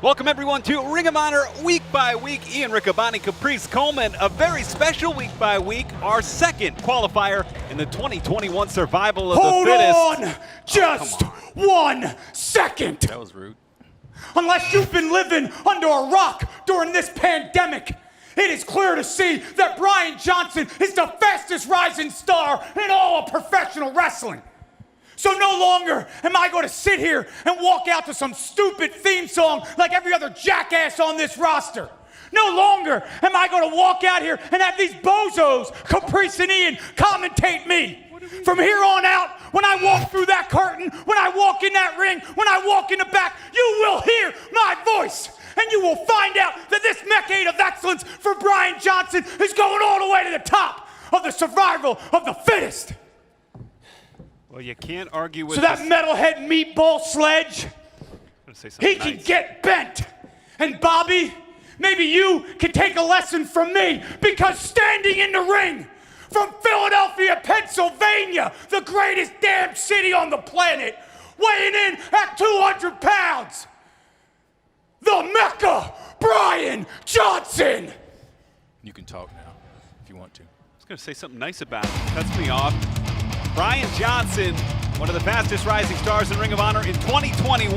Welcome everyone to Ring of Honor Week by Week. Ian Riccaboni, Caprice Coleman, a very special Week by Week, our second qualifier in the 2021 Survival of the Fittest. Hold on just 1 second. That was rude. Unless you've been living under a rock during this pandemic, it is clear to see that Brian Johnson is the fastest rising star in all of professional wrestling. So no longer am I going to sit here and walk out to some stupid theme song like every other jackass on this roster. No longer am I going to walk out here and have these bozos, Caprice and Ian, commentate me. From here on out, when I walk through that curtain, when I walk in that ring, when I walk in the back, you will hear my voice. And you will find out that this decade of excellence for Brian Johnson is going all the way to the top of the survival of the fittest. Well, you can't argue with so that metalhead meatball Sledge, he can get bent. And Bobby, maybe you can take a lesson from me, because standing in the ring from Philadelphia, Pennsylvania, the greatest damn city on the planet, weighing in at 200 pounds, the Mecca, Brian Johnson. You can talk now if you want to. I was going to say something nice about it. Cuts me off. Brian Johnson, one of the fastest rising stars in Ring of Honor in 2021.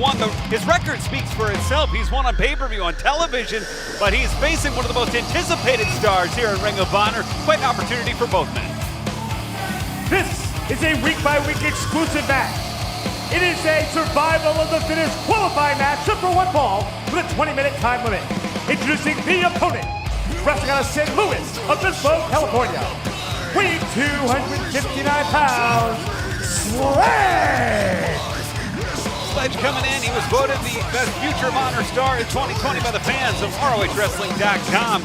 His record speaks for itself. He's won on pay-per-view, on television, but he's facing one of the most anticipated stars here in Ring of Honor. Quite an opportunity for both men. This is a week-by-week exclusive match. It is a survival of the fittest qualifying match, just for one fall, with a 20-minute time limit. Introducing the opponent, wrestling out of St. Louis, Obispo, California. Weighing 259 pounds, Sledge! Sledge coming in. He was voted the best future of Honor star in 2020 by the fans of ROHWrestling.com.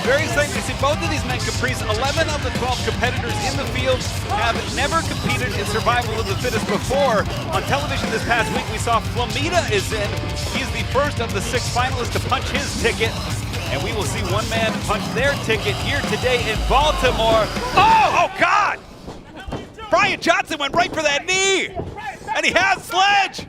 Very exciting to see both of these men, Caprice. 11 of the 12 competitors in the field have never competed in Survival of the Fittest before. On television this past week, we saw Flamita is in. He's the first of the 6 finalists to punch his ticket. And we will see one man punch their ticket here today in Baltimore. Oh God! Brian Johnson went right for that knee. And he has Sledge.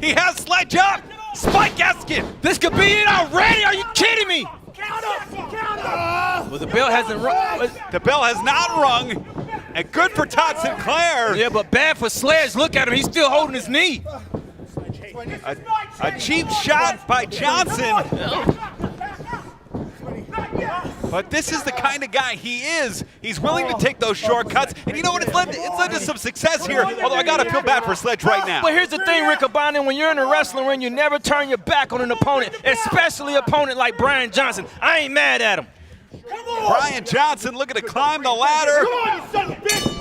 He has Sledge up. Spike Eskin. This could be it already. Are you kidding me? Count up! Count up! Well, the bell hasn't rung. The bell has not rung. And good for Todd Sinclair. Yeah, but bad for Sledge. Look at him. He's still holding his knee. A cheap shot by Johnson. But this is the kind of guy he is. He's willing to take those shortcuts. And you know what? It's led to some success here. Although I got to feel bad for Sledge right now. But here's the thing, Riccaboni. When you're in a wrestling ring, you never turn your back on an opponent, especially an opponent like Brian Johnson. I ain't mad at him. Brian Johnson looking to climb the ladder.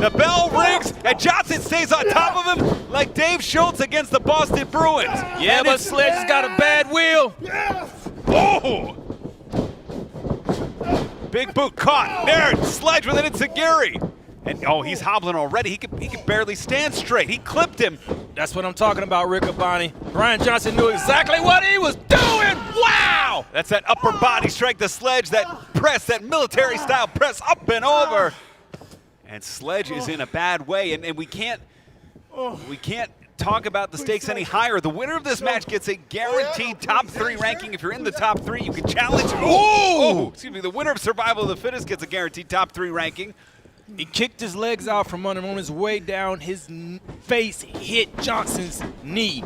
The bell rings, and Johnson stays on top of him like Dave Schultz against the Boston Bruins. Yeah, but Sledge has got a bad wheel. Oh! Big boot caught. There, Sledge with an enziguri. And oh, he's hobbling already. He can barely stand straight. He clipped him. That's what I'm talking about, Riccaboni. Brian Johnson knew exactly what he was doing. Wow! That's that upper body strike to Sledge, that press, that military style press up and over. And Sledge is in a bad way, and we can't talk about the stakes any higher. The winner of this match gets a guaranteed top 3 ranking. If you're in the top 3, you can challenge. Oh, excuse me. The winner of Survival of the Fittest gets a guaranteed top 3 ranking. He kicked his legs out from under him. On his way down, his face hit Johnson's knee.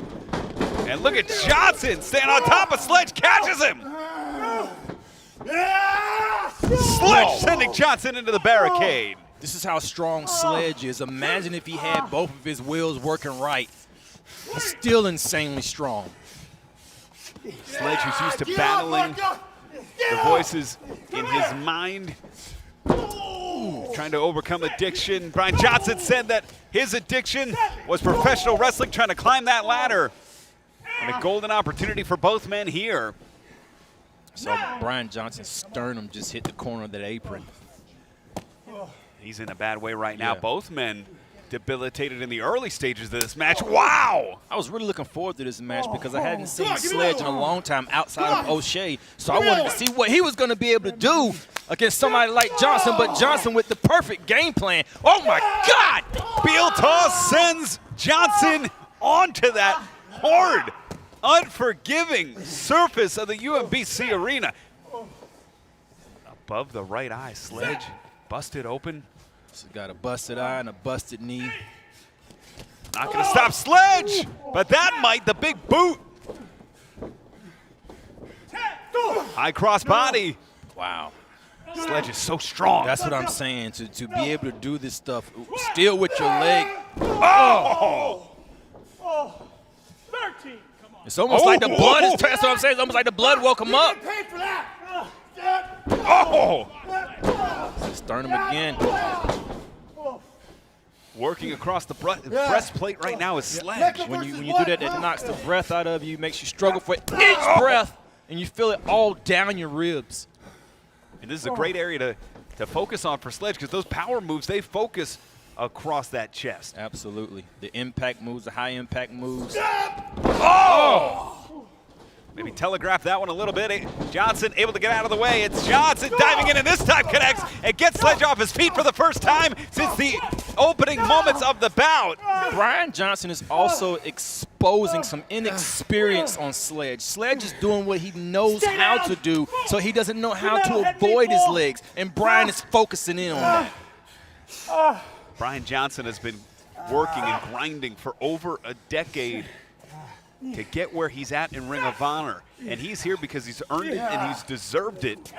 And look at Johnson standing on top of Sledge, catches him. Sledge sending Johnson into the barricade. This is how strong Sledge is. Imagine if he had both of his wheels working right. He's still insanely strong. Sledge, who's used to battling the voices in his mind, trying to overcome addiction. Brian Johnson said that his addiction was professional wrestling, trying to climb that ladder. And a golden opportunity for both men here. So Brian Johnson's sternum just hit the corner of that apron. He's in a bad way right now. Both men debilitated in the early stages of this match. Wow! I was really looking forward to this match because I hadn't seen Sledge in a long time outside of O'Shea. So I wanted to see what he was going to be able to do against somebody like Johnson, but Johnson with the perfect game plan. Oh my God! Heel toss sends Johnson onto that hard. unforgiving surface of the UMBC arena. Above the right eye, Sledge busted open. He's got a busted eye and a busted knee. Not gonna stop Sledge, but that might, the big boot. High cross body. Wow. Sledge is so strong. That's what I'm saying, to be able to do this stuff still with your leg. Oh! 13. Come on. It's almost like the blood is, that's what I'm saying, it's almost like the blood woke him up. Pay for that. Oh! Sternum again. Working across the breastplate right now is Sledge. When you do that, it knocks the breath out of you, makes you struggle for each breath, and you feel it all down your ribs. And this is a great area to focus on for Sledge, because those power moves, they focus across that chest. Absolutely. The impact moves, the high impact moves. Oh! Maybe telegraph that one a little bit. Johnson able to get out of the way. It's Johnson diving in, and this time connects and gets Sledge off his feet for the first time since the opening moments of the bout. Brian Johnson is also exposing some inexperience on Sledge. Sledge is doing what he knows how to do, so he doesn't know how to avoid his legs, and Brian is focusing in on that. Brian Johnson has been working and grinding for over a decade to get where he's at in Ring of Honor. And he's here because he's earned it and he's deserved it.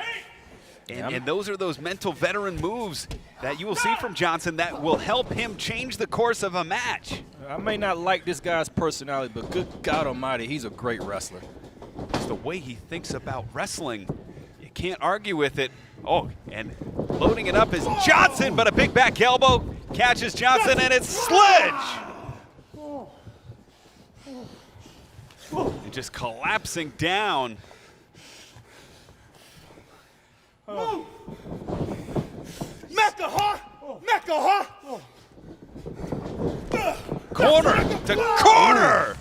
And those are those mental veteran moves that you will see from Johnson that will help him change the course of a match. I may not like this guy's personality, but good God almighty, he's a great wrestler. It's the way he thinks about wrestling. You can't argue with it. Oh, and loading it up is Johnson, but a big back elbow catches Johnson, and it's Sledge. And just collapsing down. Mecca, huh? Mecca, huh? Corner to corner.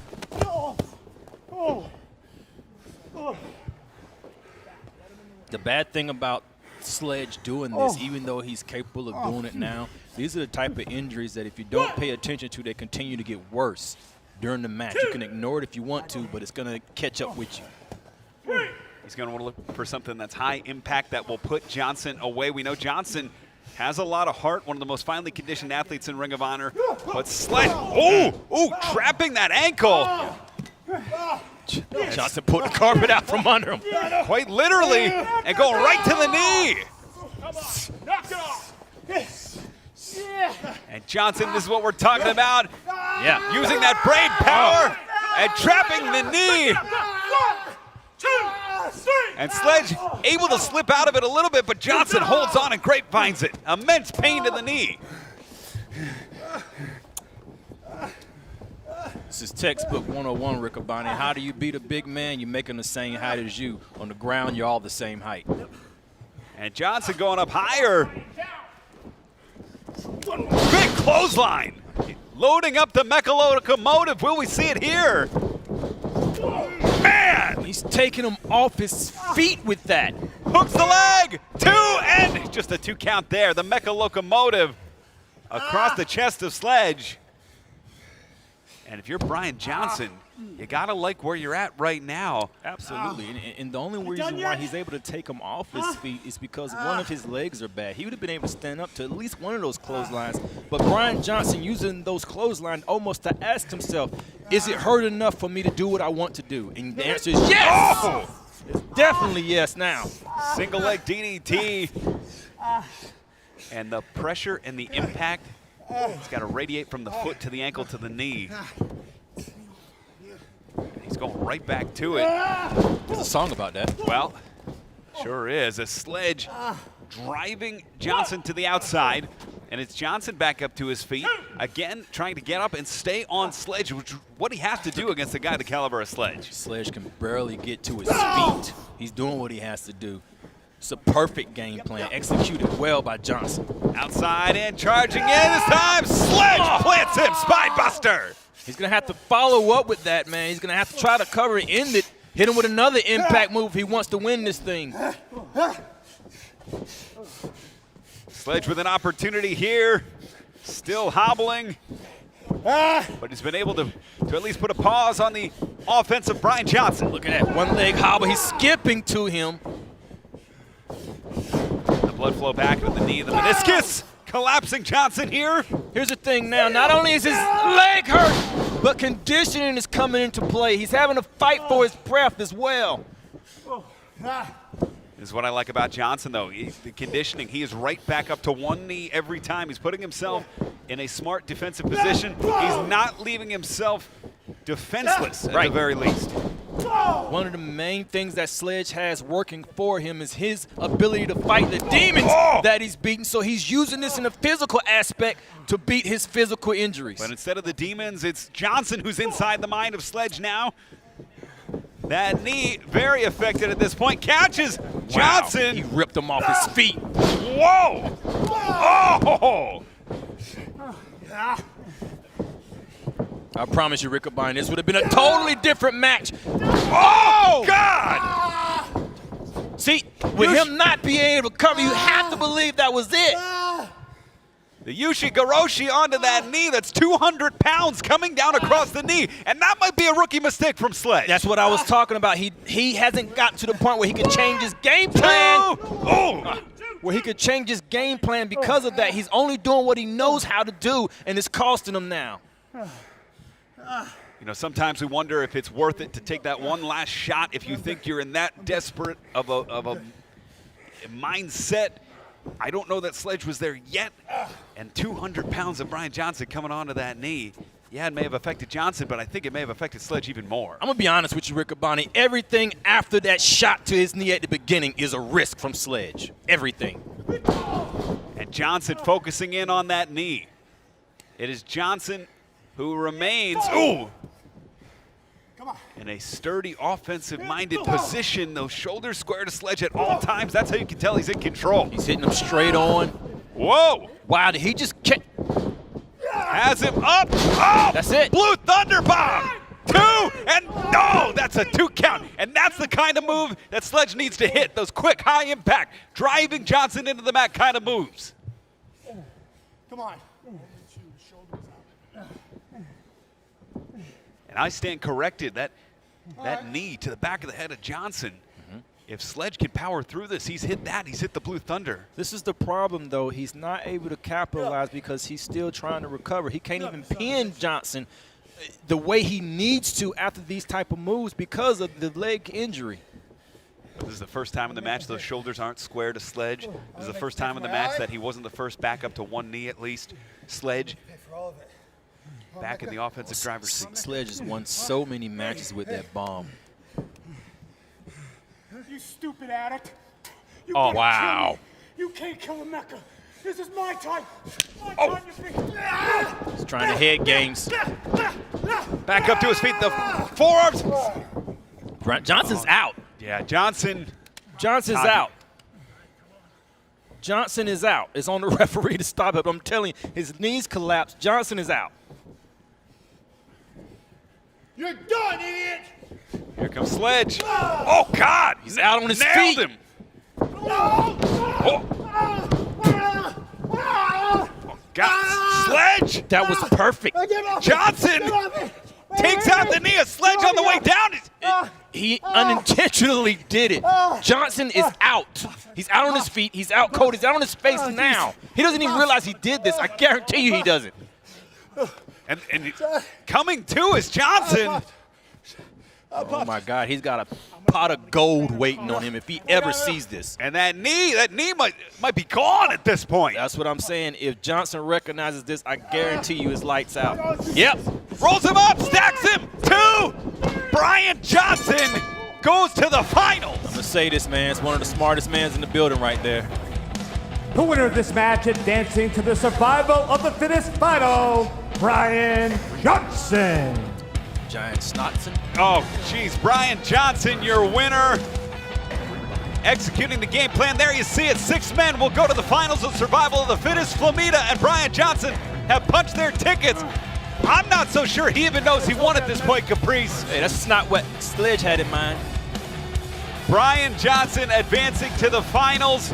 The bad thing about Sledge doing this, even though he's capable of doing it now, these are the type of injuries that if you don't pay attention to, they continue to get worse during the match. You can ignore it if you want to, but it's going to catch up with you. He's going to want to look for something that's high impact that will put Johnson away. We know Johnson has a lot of heart, one of the most finely conditioned athletes in Ring of Honor. But Sledge, trapping that ankle. Johnson put the carpet out from under him. Quite literally, and going right to the knee. Knock it off. And Johnson, this is what we're talking about. Yeah. Using that brain power and trapping the knee. 1, 2, 3. And Sledge able to slip out of it a little bit, but Johnson holds on and grapevines it. Immense pain to the knee. This is textbook 101, Riccaboni. How do you beat a big man? You make him the same height as you. On the ground, you're all the same height. And Johnson going up higher. Big clothesline. Loading up the Mecha Locomotive. Will we see it here? Man! He's taking him off his feet with that. Hooks the leg. 2, and just a 2 count there. The Mecha Locomotive across the chest of Sledge. And if you're Brian Johnson, you gotta like where you're at right now. Absolutely, and the only reason why he's able to take him off his feet is because one of his legs are bad. He would have been able to stand up to at least one of those clotheslines, but Brian Johnson using those clotheslines almost to ask himself, is it hurt enough for me to do what I want to do? And the answer is yes! Oh! It's definitely yes now. Single leg DDT. And the pressure and the impact, it's got to radiate from the foot to the ankle to the knee. He's going right back to it. There's a song about that. Well, sure is. A Sledge driving Johnson to the outside, and it's Johnson back up to his feet. Again, trying to get up and stay on Sledge, which is what he has to do against a guy the caliber of Sledge. Sledge can barely get to his feet. He's doing what he has to do. It's a perfect game plan, executed well by Johnson. Outside and charging in this time. Sledge plants him, spine buster. He's going to have to follow up with that, man. He's going to have to try to cover it, end it, hit him with another impact move if he wants to win this thing. Sledge with an opportunity here, still hobbling. But he's been able to at least put a pause on the offensive Brian Johnson. Look at that one leg hobble. He's skipping to him. The blood flow back into the knee, the meniscus. Collapsing Johnson here. Here's the thing now. Not only is his leg hurt, but conditioning is coming into play. He's having to fight for his breath as well. This is what I like about Johnson, though. The conditioning, he is right back up to one knee every time. He's putting himself in a smart defensive position. He's not leaving himself defenseless, at the very least. One of the main things that Sledge has working for him is his ability to fight the demons that he's beaten. So he's using this in a physical aspect to beat his physical injuries. But instead of the demons, it's Johnson who's inside the mind of Sledge now. That knee very affected at this point. Catches Johnson. He ripped him off his feet. Whoa! Oh! I promise you, Rickaby, this would have been a totally different match. Oh, God! See, with him not being able to cover, you have to believe that was it. The Ushi-Garoshi onto that knee. That's 200 pounds coming down across the knee. And that might be a rookie mistake from Sledge. That's what I was talking about. He hasn't got to the point where he can change his game plan. Where he could change his game plan because of that. He's only doing what he knows how to do, and it's costing him now. You know, sometimes we wonder if it's worth it to take that one last shot if you think you're in that desperate of a mindset. I don't know that Sledge was there yet. And 200 pounds of Brian Johnson coming onto that knee. Yeah, it may have affected Johnson, but I think it may have affected Sledge even more. I'm going to be honest with you, Rickaby. Everything after that shot to his knee at the beginning is a risk from Sledge. Everything. And Johnson focusing in on that knee. It is Johnson who remains in a sturdy offensive-minded position. Those shoulders square to Sledge at all times. That's how you can tell he's in control. He's hitting him straight on. Whoa! Wow, did he just Has him up. Oh! That's it. Blue Thunder Bomb. 2, and no, that's a 2 count. And that's the kind of move that Sledge needs to hit. Those quick, high impact, driving Johnson into the mat kind of moves. Come on. And I stand corrected. That knee to the back of the head of Johnson. If Sledge can power through this, he's hit that. He's hit the Blue Thunder. This is the problem, though. He's not able to capitalize because he's still trying to recover. He can't even pin Johnson the way he needs to after these type of moves because of the leg injury. This is the first time in the match those shoulders aren't square to Sledge. This is the first time in the match that he wasn't the first back up to one knee at least. Sledge back in the offensive driver's seat. Sledge has won so many matches with that bomb. You stupid addict. You Oh, can't wow. kill me. You can't kill a Mecca. This is my time. My time to be. He's trying to head games. Back up to his feet, the forearms. Johnson's out. Yeah, Johnson's out. Johnson is out. It's on the referee to stop it. But I'm telling you, his knees collapsed. Johnson is out. You're done, idiot. Here comes Sledge. Oh, God. He's out on his Nailed feet. him. Oh, God. Sledge. That was perfect. Johnson takes out the knee of Sledge on the way down. He unintentionally did it. Johnson is out. He's out on his feet. He's out cold. He's out on his face now. He doesn't even realize he did this. I guarantee you he doesn't. And coming to is Johnson. Oh, my God. He's got a pot of gold waiting on him if he ever sees this. And that knee might be gone at this point. That's what I'm saying. If Johnson recognizes this, I guarantee you his lights out. Yep. Rolls him up, stacks him. 2. Brian Johnson goes to the finals. I'm going to say this, man. It's one of the smartest men in the building right there. The winner of this match advancing to the survival of the fittest final, Brian Johnson. Giant Snotson. Oh, geez. Brian Johnson, your winner. Executing the game plan. There you see it. 6 men will go to the finals of survival of the fittest. Flamita and Brian Johnson have punched their tickets. I'm not so sure he even knows he won at this point, Caprice. Hey, that's not what Sledge had in mind. Brian Johnson advancing to the finals.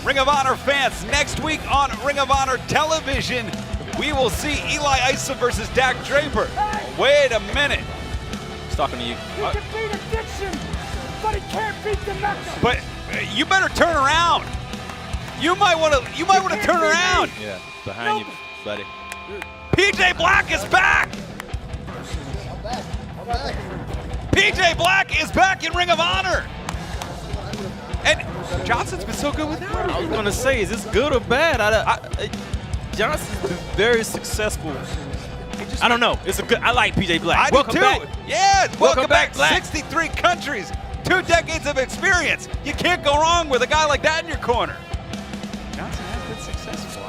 Ring of Honor fans, next week on Ring of Honor television, we will see Eli Isom versus Dak Draper. Wait a minute. talking to you. He can beat addiction, but he can't beat dementia. But you better turn around. You might want to turn around. Yeah, behind you, buddy. PJ Black is back. PJ Black is back in Ring of Honor. And Johnson's been so good without him. I was gonna say, is this good or bad? Johnson's been very successful. I don't know. It's a good. I like PJ Black. I do too. Back. Yes, welcome back. Black. 63 countries, 2 decades of experience. You can't go wrong with a guy like that in your corner. Johnson has been successful.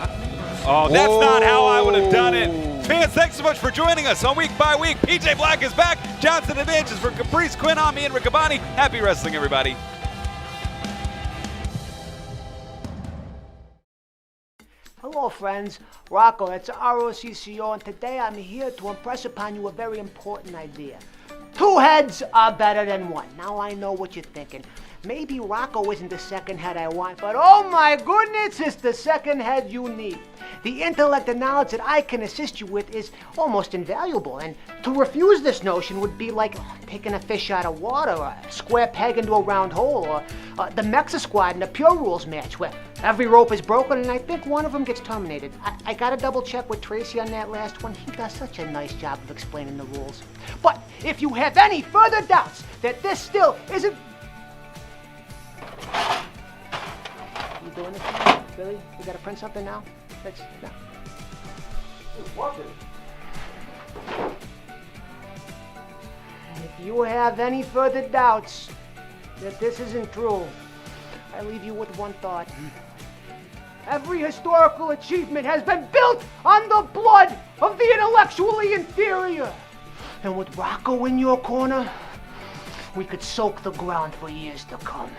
Oh, that's not how I would have done it. Fans, thanks so much for joining us on Week by Week. PJ Black is back. Johnson advances for Caprice, Quinn, Ami, and Riccaboni. Happy wrestling, everybody. Hello friends, Rocco, it's ROCCO, and today I'm here to impress upon you a very important idea. 2 heads are better than 1. Now I know what you're thinking. Maybe Rocco isn't the second head I want, but oh my goodness, it's the second head you need. The intellect and knowledge that I can assist you with is almost invaluable, and to refuse this notion would be like taking a fish out of water, or a square peg into a round hole, or the Mexa Squad in a Pure Rules match where every rope is broken and I think one of them gets terminated. I gotta double check with Tracy on that last one. He does such a nice job of explaining the rules. But if you have any further doubts that this still isn't... You doing this now? Billy? You gotta print something now? That's no. If you have any further doubts that this isn't true, I leave you with one thought. Every historical achievement has been built on the blood of the intellectually inferior. And with Rocco in your corner, we could soak the ground for years to come.